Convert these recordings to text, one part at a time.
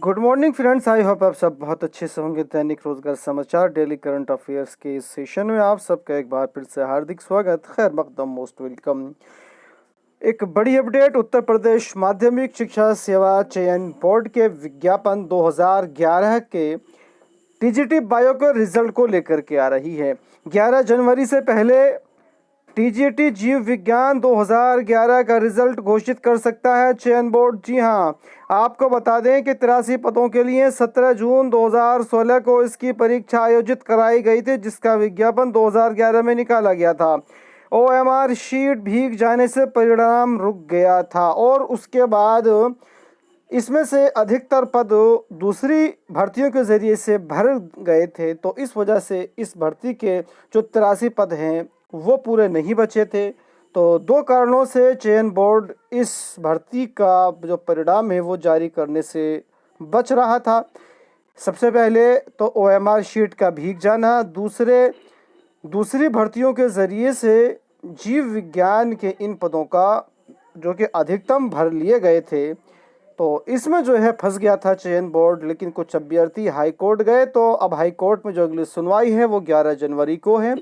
Good morning friends, I hope आप सब बहुत अच्छे से होंगे। दैनिक रोजगार समाचार डेली करंट अफेयर्स के इस सेशन में आप सबका एक बार फिर से हार्दिक स्वागत, खैर मकदम, मोस्ट वेलकम। एक बड़ी अपडेट, उत्तर प्रदेश माध्यमिक शिक्षा सेवा चयन बोर्ड के विज्ञापन 2011 के टीजीटी बायो के रिजल्ट को लेकर के आ रही है। 11 जनवरी से पहले टीजीटी जीव विज्ञान 2011 का रिजल्ट घोषित कर सकता है चयन बोर्ड। जी हां, आपको बता दें कि 83 पदों के लिए 17 जून 2016 को इसकी परीक्षा आयोजित कराई गई थी, जिसका विज्ञापन 2011 में निकाला गया था। ओएमआर शीट भीग जाने से परिणाम रुक गया था और उसके बाद इसमें से अधिकतर पद दूसरी भर्तियों के जरिए से भर गए थे, तो इस वजह से इस भर्ती के जो 83 पद हैं वो पूरे नहीं बचे थे। तो दो कारणों से चयन बोर्ड इस भर्ती का जो परिणाम है वो जारी करने से बच रहा था। सबसे पहले तो ओएमआर शीट का भीग जाना, दूसरी भर्तियों के ज़रिए से जीव विज्ञान के इन पदों का जो कि अधिकतम भर लिए गए थे, तो इसमें जो है फंस गया था चयन बोर्ड। लेकिन कुछ अभ्यर्थी हाई कोर्ट गए, तो अब हाई कोर्ट में जो अगली सुनवाई है वो 11 जनवरी को है।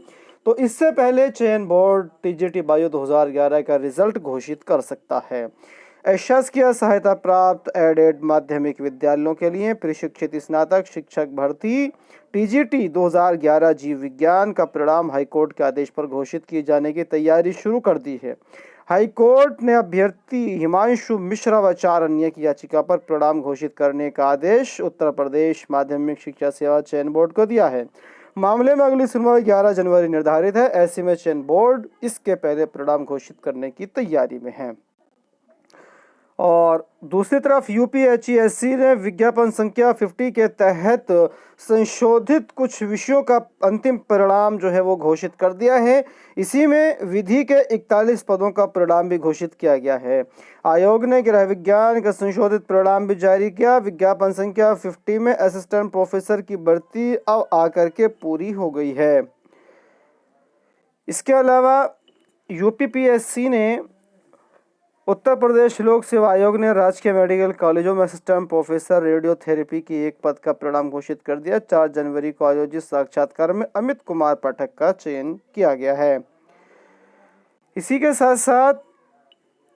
तो इससे पहले चयन बोर्ड टीजीटी बायो 2011 का रिजल्ट घोषित कर सकता है। शासकीय सहायता प्राप्त एडेड माध्यमिक विद्यालयों के लिए प्रशिक्षित स्नातक शिक्षक भर्ती टीजीटी 2011 जीव विज्ञान का परिणाम हाईकोर्ट के आदेश पर घोषित किए जाने की तैयारी शुरू कर दी है। हाईकोर्ट ने अभ्यर्थी हिमांशु मिश्रा व 4 अन्य की याचिका पर परिणाम घोषित करने का आदेश उत्तर प्रदेश माध्यमिक शिक्षा सेवा चयन बोर्ड को दिया है। मामले में अगली सुनवाई 11 जनवरी निर्धारित है। ऐसे में चयन बोर्ड इसके पहले परिणाम घोषित करने की तैयारी में है। और दूसरी तरफ यूपीएचईएससी ने विज्ञापन संख्या 50 के तहत संशोधित कुछ विषयों का अंतिम परिणाम जो है वो घोषित कर दिया है। इसी में विधि के 41 पदों का परिणाम भी घोषित किया गया है। आयोग ने गृह विज्ञान का संशोधित परिणाम भी जारी किया। विज्ञापन संख्या 50 में असिस्टेंट प्रोफेसर की भर्ती अब आकर के पूरी हो गई है। इसके अलावा यूपीपीएससी ने उत्तर प्रदेश लोक सेवा आयोग ने राजकीय मेडिकल कॉलेजों में असिस्टेंट प्रोफेसर रेडियोथेरेपी की एक पद का परिणाम घोषित कर दिया। 4 जनवरी को आयोजित साक्षात्कार में अमित कुमार पाठक का चयन किया गया है। इसी के साथ साथ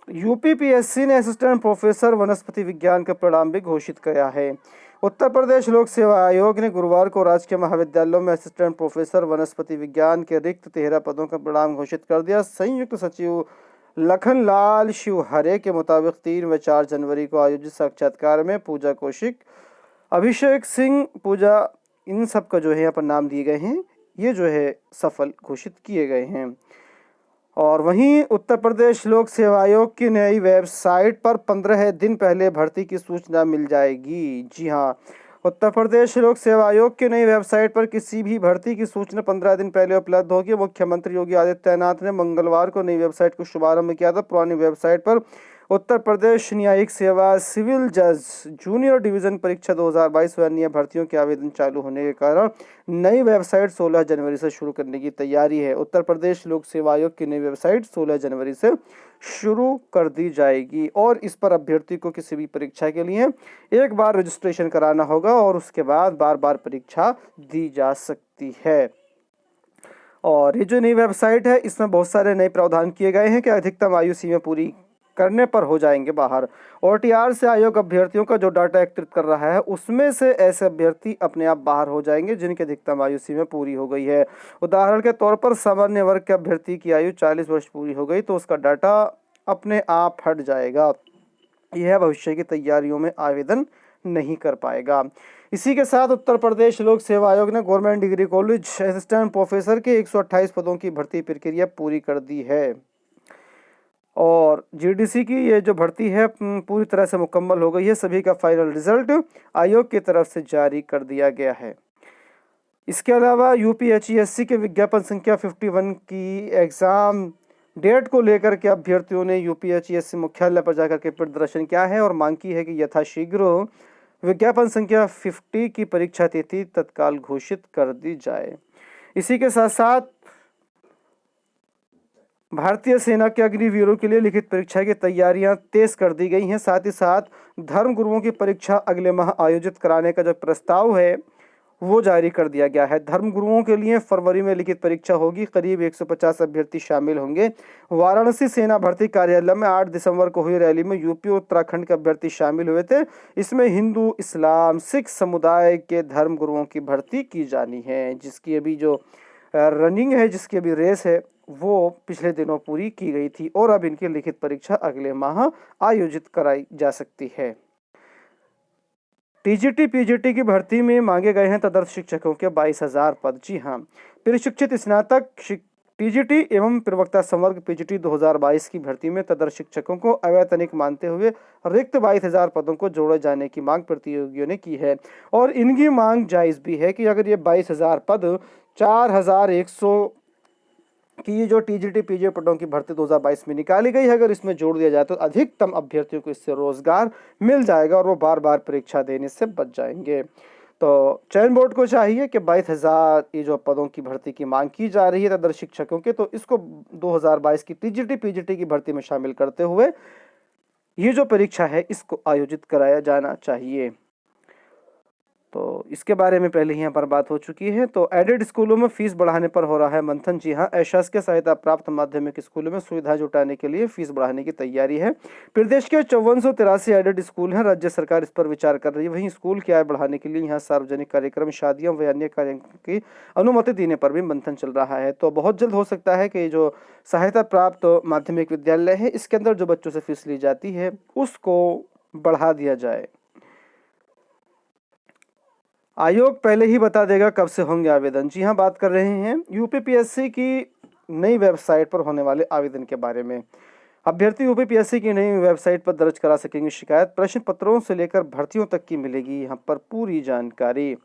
यूपीपीएससी ने असिस्टेंट प्रोफेसर वनस्पति विज्ञान का परिणाम भी घोषित किया है। उत्तर प्रदेश लोक सेवा आयोग ने गुरुवार को राजकीय महाविद्यालयों में असिस्टेंट प्रोफेसर वनस्पति विज्ञान के रिक्त 13 पदों का परिणाम घोषित कर दिया। संयुक्त सचिव लखनलाल शिवहरे के मुताबिक 3 व 4 जनवरी को आयोजित साक्षात्कार में पूजा कौशिक, अभिषेक सिंह, पूजा, इन सब का जो है यहाँ पर नाम दिए गए हैं, ये जो है सफल घोषित किए गए हैं। और वहीं उत्तर प्रदेश लोक सेवा आयोग की नई वेबसाइट पर 15 दिन पहले भर्ती की सूचना मिल जाएगी। जी हाँ, उत्तर प्रदेश लोक सेवा आयोग की नई वेबसाइट पर किसी भी भर्ती की सूचना 15 दिन पहले उपलब्ध होगी। मुख्यमंत्री योगी आदित्यनाथ ने मंगलवार को नई वेबसाइट को शुभारंभ किया था। पुरानी वेबसाइट पर उत्तर प्रदेश न्यायिक सेवा सिविल जज जूनियर डिवीजन परीक्षा 2022 व अन्य भर्तियों के आवेदन चालू होने के कारण नई वेबसाइट 16 जनवरी से शुरू करने की तैयारी है। उत्तर प्रदेश लोक सेवा आयोग की नई वेबसाइट 16 जनवरी से शुरू कर दी जाएगी और इस पर अभ्यर्थी को किसी भी परीक्षा के लिए एक बार रजिस्ट्रेशन कराना होगा और उसके बाद बार बार परीक्षा दी जा सकती है। और ये जो नई वेबसाइट है, इसमें बहुत सारे नए प्रावधान किए गए हैं कि अधिकतम आयु सीमा पूरी करने पर हो जाएंगे बाहर। ओटीआर से आयोग अभ्यर्थियों का जो डाटा एकत्रित कर रहा है, उसमें से ऐसे अभ्यर्थी अपने आप बाहर हो जाएंगे जिनकी अधिकतम आयु सीमा पूरी हो गई है। उदाहरण के तौर पर सामान्य वर्ग के अभ्यर्थी की आयु 40 वर्ष पूरी हो गई तो उसका डाटा अपने आप हट जाएगा। यह भविष्य की तैयारियों में आवेदन नहीं कर पाएगा। इसी के साथ उत्तर प्रदेश लोक सेवा आयोग ने government degree college assistant professor के 128 पदों की भर्ती प्रक्रिया पूरी कर दी है और जीडीसी की ये जो भर्ती है पूरी तरह से मुकम्मल हो गई है। सभी का फाइनल रिजल्ट आयोग की तरफ से जारी कर दिया गया है। इसके अलावा यूपीएचईएससी के विज्ञापन संख्या 51 की एग्ज़ाम डेट को लेकर के अभ्यर्थियों ने यूपीएचईएससी मुख्यालय पर जाकर के प्रदर्शन किया है और मांग की है कि यथाशीघ्र विज्ञापन संख्या 50 की परीक्षा तिथि तत्काल घोषित कर दी जाए। इसी के साथ साथ भारतीय सेना के अग्निवीरों के लिए लिखित परीक्षा की तैयारियां तेज कर दी गई हैं। साथ ही साथ धर्म गुरुओं की परीक्षा अगले माह आयोजित कराने का जो प्रस्ताव है वो जारी कर दिया गया है। धर्म गुरुओं के लिए फरवरी में लिखित परीक्षा होगी। करीब 150 अभ्यर्थी शामिल होंगे। वाराणसी सेना भर्ती कार्यालय में 8 दिसंबर को हुई रैली में यूपी और उत्तराखंड के अभ्यर्थी शामिल हुए थे। इसमें हिंदू, इस्लाम, सिख समुदाय के धर्म गुरुओं की भर्ती की जानी है, जिसकी अभी जो रनिंग है, जिसकी अभी रेस है, वो पिछले दिनों पूरी की गई थी और अब इनकी लिखित परीक्षा अगले माह आयोजित कराई जा सकती है। टीजीटी पीजीटी की भर्ती में मांगे गए हैं तदर्थ शिक्षकों के 22,000 पद। जी हाँ, प्रशिक्षित स्नातक टीजीटी एवं प्रवक्ता संवर्ग पीजीटी 2022 की भर्ती में तदर्थ शिक्षकों को अवैतनिक मानते हुए रिक्त 22,000 पदों को जोड़े जाने की मांग प्रतियोगियों ने की है और इनकी मांग जायज भी है कि अगर ये 22,000 पद 4,100 कि ये जो टीजीटी पीजी पदों की भर्ती 2022 में निकाली गई है, अगर इसमें जोड़ दिया जाए तो अधिकतम अभ्यर्थियों को इससे रोजगार मिल जाएगा और वो बार बार परीक्षा देने से बच जाएंगे। तो चयन बोर्ड को चाहिए कि 22,000 ये जो पदों की भर्ती की मांग की जा रही है तदर्थ शिक्षकों के, तो इसको 2022 की टीजीटी पीजीटी की भर्ती में शामिल करते हुए ये जो परीक्षा है इसको आयोजित कराया जाना चाहिए। तो इसके बारे में पहले ही यहाँ पर बात हो चुकी है। तो एडेड स्कूलों में फीस बढ़ाने पर हो रहा है मंथन। जी हाँ, अशासकीय सहायता प्राप्त माध्यमिक स्कूलों में सुविधा जुटाने के लिए फीस बढ़ाने की तैयारी है। प्रदेश के 5483 एडेड स्कूल हैं। राज्य सरकार इस पर विचार कर रही है। वहीं स्कूल की आय बढ़ाने के लिए यहाँ सार्वजनिक कार्यक्रम, शादियों व अन्य कार्यों की अनुमति देने पर भी मंथन चल रहा है। तो बहुत जल्द हो सकता है कि जो सहायता प्राप्त माध्यमिक विद्यालय है इसके अंदर जो बच्चों से फीस ली जाती है उसको बढ़ा दिया जाए। आयोग पहले ही बता देगा कब से होंगे आवेदन। जी हाँ, बात कर रहे हैं यूपीपीएससी की नई वेबसाइट पर होने वाले आवेदन के बारे में। अभ्यर्थी यूपीपीएससी की नई वेबसाइट पर दर्ज करा सकेंगे शिकायत। प्रश्न पत्रों से लेकर भर्तियों तक की मिलेगी यहाँ पर पूरी जानकारी।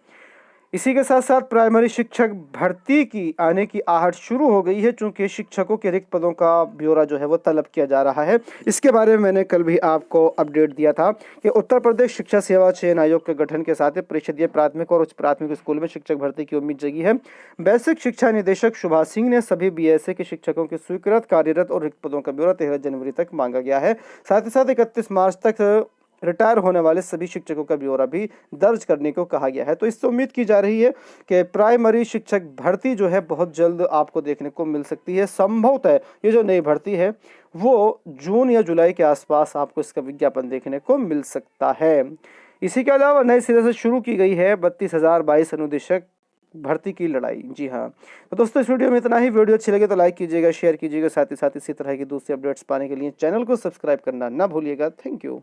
इसी के साथ साथ प्राइमरी शिक्षक भर्ती की आने की आहट शुरू हो गई है, चूंकि शिक्षकों के रिक्त पदों का ब्यौरा जो है वो तलब किया जा रहा है। इसके बारे में मैंने कल भी आपको अपडेट दिया था कि उत्तर प्रदेश शिक्षा सेवा चयन आयोग के गठन के साथ परिषदीय प्राथमिक और उच्च प्राथमिक स्कूल में शिक्षक भर्ती की उम्मीद जगी है। बेसिक शिक्षा निदेशक सुभाष सिंह ने सभी बीएसए के शिक्षकों के स्वीकृत, कार्यरत और रिक्त पदों का ब्यौरा 13 जनवरी तक मांगा गया है। साथ ही साथ 31 मार्च तक रिटायर होने वाले सभी शिक्षकों का ब्यौरा भी दर्ज करने को कहा गया है। तो इससे उम्मीद की जा रही है कि प्राइमरी शिक्षक भर्ती जो है बहुत जल्द आपको देखने को मिल सकती है। संभवतः ये जो नई भर्ती है वो जून या जुलाई के आसपास आपको इसका विज्ञापन देखने को मिल सकता है। इसी के अलावा नए सिरे से शुरू की गई है 32,022 अनुदेशक भर्ती की लड़ाई। जी हाँ, तो दोस्तों इस वीडियो में इतना ही। वीडियो अच्छी लगे तो लाइक कीजिएगा, शेयर कीजिएगा, साथ ही इसी तरह की दूसरी अपडेट्स पाने के लिए चैनल को सब्सक्राइब करना ना भूलिएगा। Thank you.